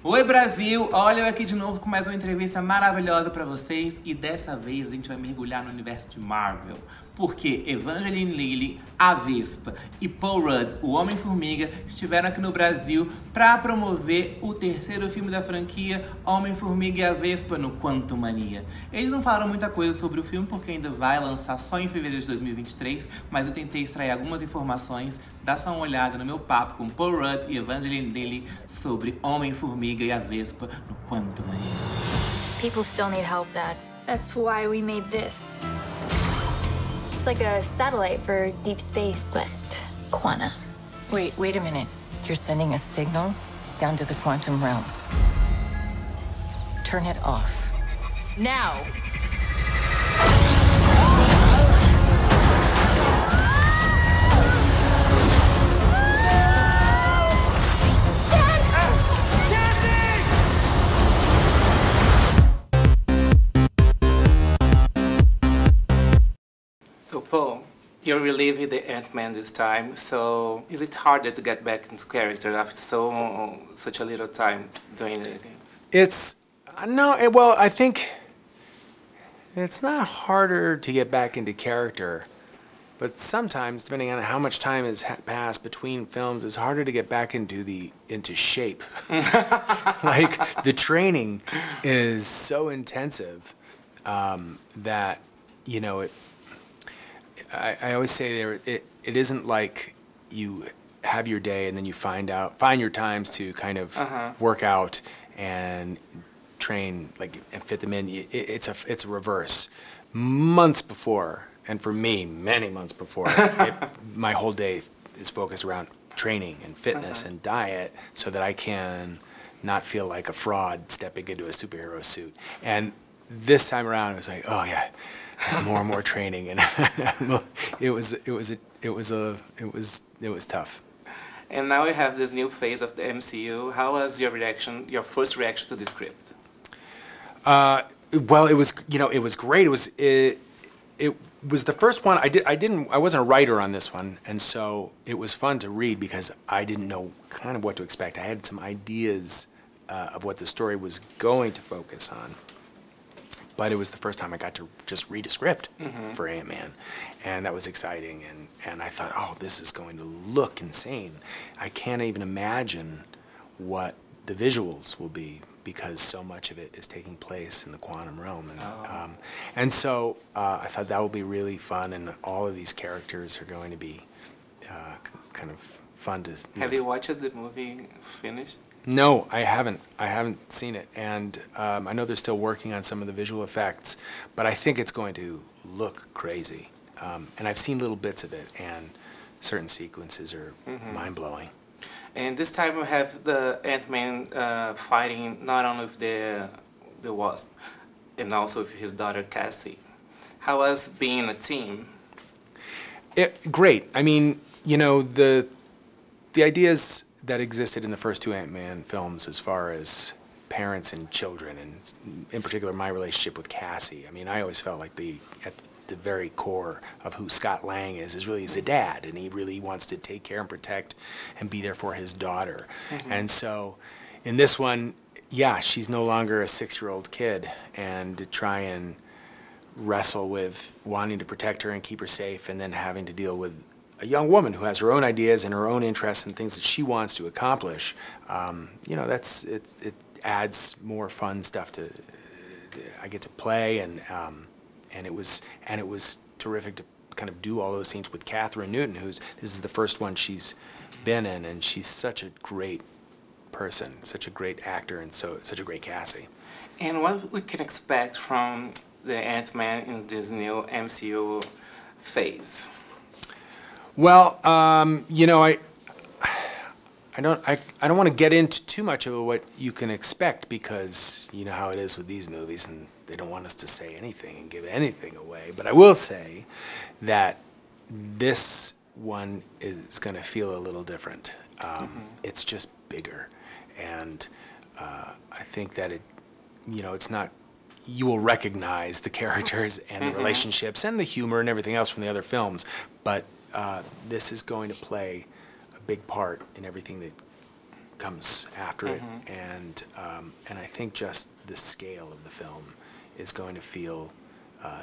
Oi Brasil, olha eu aqui de novo com mais uma entrevista maravilhosa pra vocês e dessa vez a gente vai mergulhar no universo de Marvel, porque Evangeline Lilly, a Vespa e Paul Rudd, o Homem-Formiga, estiveram aqui no Brasil pra promover o terceiro filme da franquia Homem-Formiga e a Vespa no Quantumania. Eles não falaram muita coisa sobre o filme porque ainda vai lançar só em fevereiro de 2023, mas eu tentei extrair algumas informações, dá só uma olhada no meu papo com Paul Rudd e Evangeline Lilly sobre Homem-Formiga e a Vespa no Quantumania. People still need help, Dad. That's why we made this. Like a satellite for deep space, but quanta. Wait a minute. You're sending a signal down to the quantum realm. Turn it off. Now! So Paul, you're reliving the Ant-Man this time, so is it harder to get back into character after such a little time doing it again? It's, no, well, I think it's not harder to get back into character, but sometimes, depending on how much time has passed between films, it's harder to get back into shape. Like, the training is so intensive that, you know, I always say it isn't like you have your day and then you find your times to kind of work out and train, like, and fit them in. It's a reverse. Months before, and for me, many months before, my whole day is focused around training and fitness and diet so that I can not feel like a fraud stepping into a superhero suit. And this time around, it was like, oh yeah, there's more and more training, and it was tough. And now we have this new phase of the MCU. How was your first reaction to the script? Well, it was great. It was the first one. I wasn't a writer on this one, and so it was fun to read because I didn't know kind of what to expect. I had some ideas of what the story was going to focus on. But it was the first time I got to just read a script for Ant-Man, and that was exciting, and I thought, oh, this is going to look insane. I can't even imagine what the visuals will be because so much of it is taking place in the quantum realm. And so I thought that will be really fun, and all of these characters are going to be kind of fun to... Have you watched the movie finished? No, I haven't. I haven't seen it, and I know they're still working on some of the visual effects, but I think it's going to look crazy. And I've seen little bits of it, and certain sequences are mind-blowing. And this time we have the Ant-Man fighting not only with the Wasp, and also with his daughter Cassie. How was being a team? Great. I mean, you know, the ideas that existed in the first two Ant-Man films as far as parents and children, and in particular my relationship with Cassie. I mean, I always felt like at the very core of who Scott Lang is really he's a dad, and he really wants to take care and protect and be there for his daughter. And so in this one, yeah, she's no longer a 6-year-old kid, and to try and wrestle with wanting to protect her and keep her safe, and then having to deal with a young woman who has her own ideas and her own interests and things that she wants to accomplish. You know, it adds more fun stuff to I get to play, and it was terrific to kind of do all those scenes with Catherine Newton, this is the first one she's been in, and she's such a great person, such a great actor, and such a great Cassie. And what we can expect from the Ant-Man in this new MCU phase? Well, you know, I don't want to get into too much of what you can expect because you know how it is with these movies, and they don't want us to say anything and give anything away. But I will say that this one is going to feel a little different. It's just bigger, and I think that it's not. You will recognize the characters and the relationships and the humor and everything else from the other films, but this is going to play a big part in everything that comes after it, and I think just the scale of the film is going to feel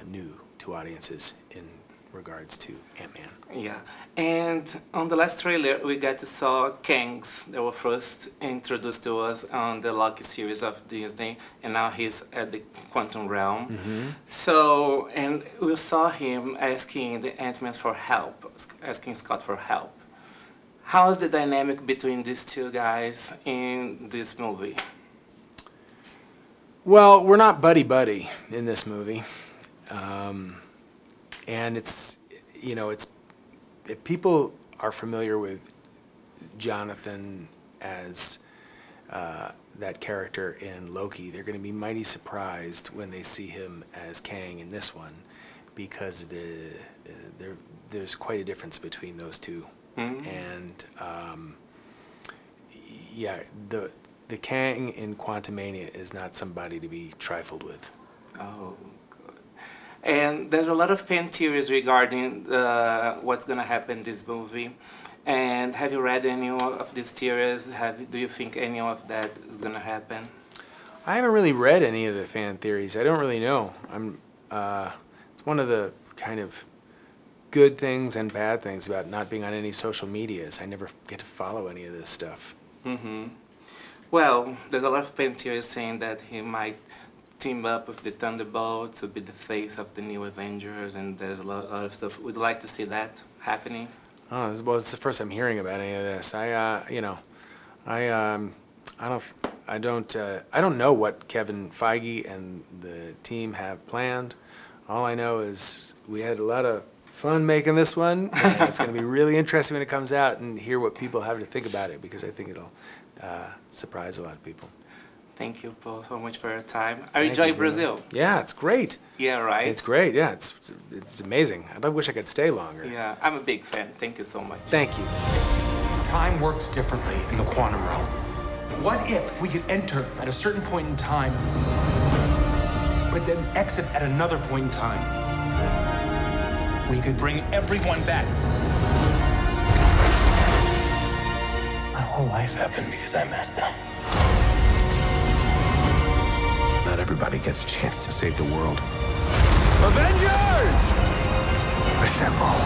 new to audiences in regards to Ant-Man. Yeah, and on the last trailer we got to saw Kangs. They were first introduced to us on the Loki series of Disney, and now he's at the quantum realm. So, and we saw him asking the Ant-Man for help, asking Scott for help. How's the dynamic between these two guys in this movie? Well, we're not buddy-buddy in this movie. And it's, you know, it's, if people are familiar with Jonathan as that character in Loki, they're going to be mighty surprised when they see him as Kang in this one, because there's quite a difference between those two. And yeah, the Kang in Quantumania is not somebody to be trifled with. Oh. And there's a lot of fan theories regarding what's going to happen in this movie. And have you read any of these theories? Do you think any of that is going to happen? I haven't really read any of the fan theories. I don't really know. It's one of the kind of good things and bad things about not being on any social media is I never get to follow any of this stuff. Well, there's a lot of fan theories saying that he might team up with the Thunderbolts to be the face of the new Avengers, and there's a lot of stuff. We'd like to see that happening. Oh, well, it's the first I'm hearing about any of this. You know, I don't know what Kevin Feige and the team have planned. All I know is we had a lot of fun making this one, and it's going to be really interesting when it comes out and hear what people have to think about it, because I think it'll surprise a lot of people. Thank you both so much for your time. Are you enjoying Brazil? Yeah, it's great. Yeah, right? It's great, yeah. It's amazing. I wish I could stay longer. Yeah, I'm a big fan. Thank you so much. Thank you. Time works differently in the quantum realm. What if we could enter at a certain point in time, but then exit at another point in time? We could bring everyone back. My whole life happened because I messed up. Not everybody gets a chance to save the world. Avengers! Assemble.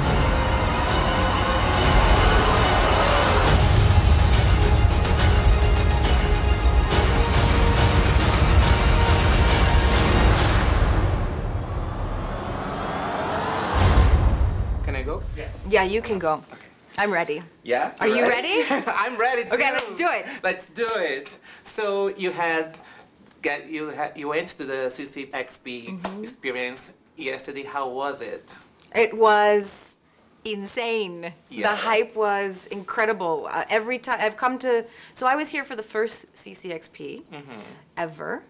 Can I go? Yes. Yeah, you can go. Okay. I'm ready. Yeah? Are you ready? I'm ready too. Okay, let's do it. Let's do it. So you went to the CCXP experience yesterday. How was it? It was insane. Yeah. The hype was incredible. Every time I've come to, so I was here for the first CCXP ever,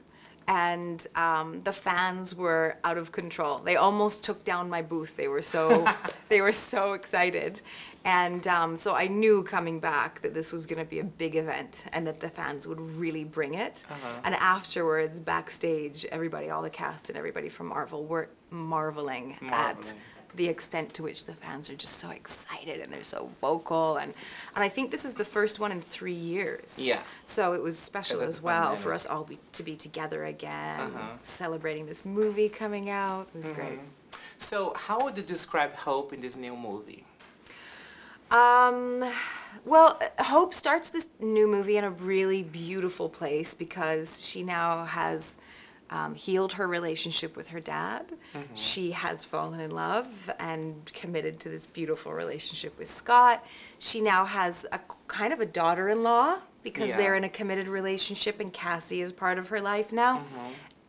and the fans were out of control. They almost took down my booth. They were so excited. And so I knew coming back that this was going to be a big event and that the fans would really bring it. And afterwards, backstage, everybody, all the cast and everybody from Marvel were marveling at the extent to which the fans are just so excited and they're so vocal. And I think this is the first one in 3 years. Yeah. So it was special as well for us all to be together again, celebrating this movie coming out. It was great. So how would you describe Hope in this new movie? Well, Hope starts this new movie in a really beautiful place because she now has healed her relationship with her dad. She has fallen in love and committed to this beautiful relationship with Scott. She now has a kind of a daughter-in-law because they're in a committed relationship, and Cassie is part of her life now.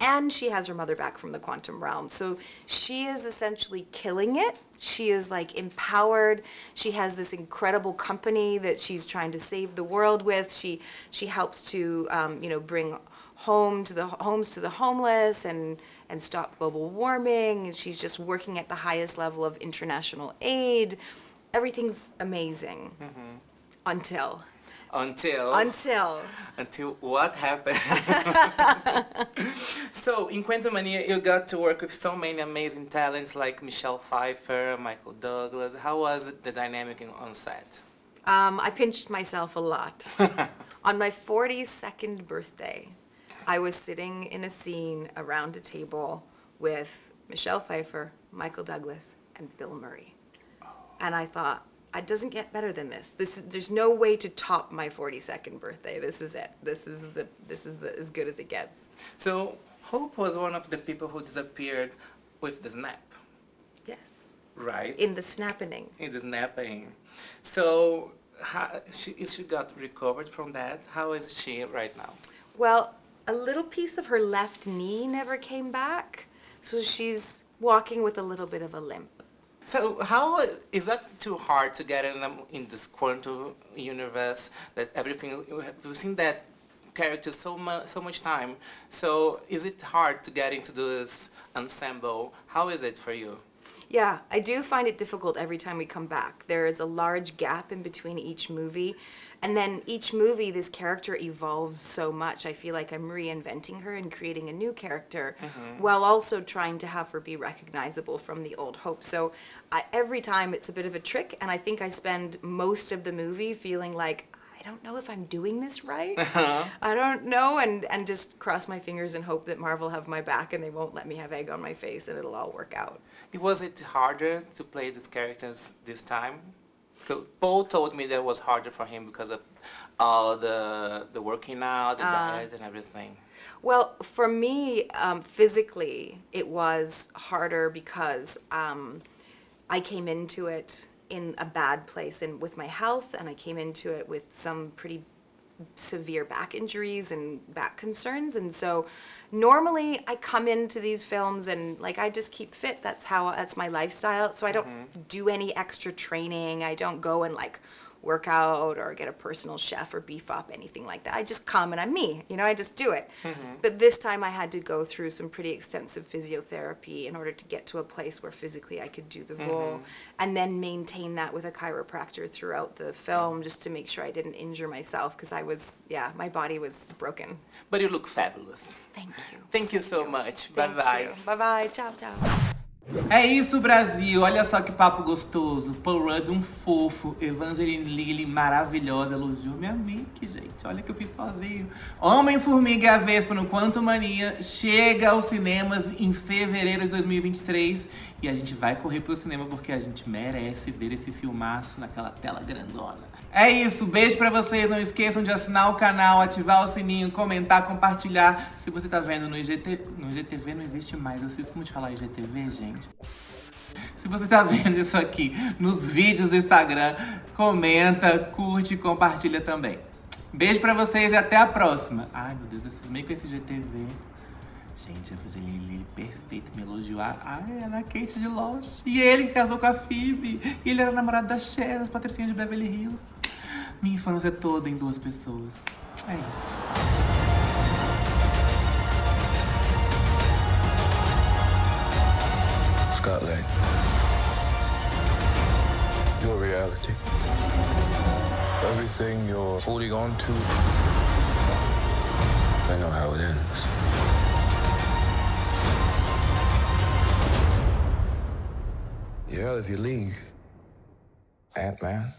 And she has her mother back from the quantum realm. So she is essentially killing it. She is like empowered. She has this incredible company that she's trying to save the world with. She helps to bring homes to the homeless and stop global warming. And she's just working at the highest level of international aid. Everything's amazing until what happened? So in Quantumania, you got to work with so many amazing talents like Michelle Pfeiffer, Michael Douglas. How was it, the dynamic on set? I pinched myself a lot On my 42nd birthday, I was sitting in a scene around a table with Michelle Pfeiffer, Michael Douglas, and Bill Murray. And I thought, it doesn't get better than this. There's no way to top my 42nd birthday. This is it. This is as good as it gets. So Hope was one of the people who disappeared with the snap. Yes. Right. In the snapping. In the snapping. So she got recovered from that. How is she right now? Well, a little piece of her left knee never came back, so she's walking with a little bit of a limp. So how is that too hard to get in this quantum universe that everything we've seen that character so much time. So is it hard to get into this ensemble? How is it for you? Yeah, I do find it difficult every time we come back. There is a large gap in between each movie. And then each movie, this character evolves so much. I feel like I'm reinventing her and creating a new character while also trying to have her be recognizable from the old Hope. So every time it's a bit of a trick, and I think I spend most of the movie feeling like, I don't know if I'm doing this right. I don't know, and just cross my fingers and hope that Marvel have my back and they won't let me have egg on my face and it'll all work out. Was it harder to play these characters this time? Paul told me that it was harder for him because of all the working out, the diet and everything. Well, for me, physically, it was harder because I came into it in a bad place and with my health, and I came into it with some pretty severe back injuries and back concerns, and so normally I come into these films and like I just keep fit. That's my lifestyle. So I don't do any extra training. I don't go and like work out or get a personal chef or beef up, anything like that. I just come and I'm me, you know, I just do it. But this time I had to go through some pretty extensive physiotherapy in order to get to a place where physically I could do the role, and then maintain that with a chiropractor throughout the film just to make sure I didn't injure myself, because my body was broken. But you look fabulous. Thank you. Thank you so much. Bye-bye. Bye-bye. Tchau, tchau. É isso, Brasil. Olha só que papo gostoso. Paul Rudd, um fofo. Evangeline Lilly, maravilhosa. Elogiou minha make, gente. Olha que eu fiz sozinho. Homem-Formiga e a Vespa no Quantumania chega aos cinemas em fevereiro de 2023. E a gente vai correr pro cinema porque a gente merece ver esse filmaço naquela tela grandona. É isso, beijo pra vocês. Não esqueçam de assinar o canal, ativar o sininho, comentar, compartilhar. Se você tá vendo no IGTV, não existe mais. Eu esqueci como de falar IGTV, gente. Se você tá vendo isso aqui nos vídeos do Instagram, comenta, curte e compartilha também. Beijo pra vocês e até a próxima. Ai, meu Deus, esses meio com esse IGTV. Gente, a Evangeline Lilly perfeita, me elogiou. Ai, Ana Kate de Lost. E ele que casou com a Phoebe. E ele era namorado da Cher, das patricinhas de Beverly Hills. Minha infância toda em 2 pessoas. É isso. Scotland. Your reality. Everything you're holding on to. I know how it ends. You're out of your league, Ant-Man.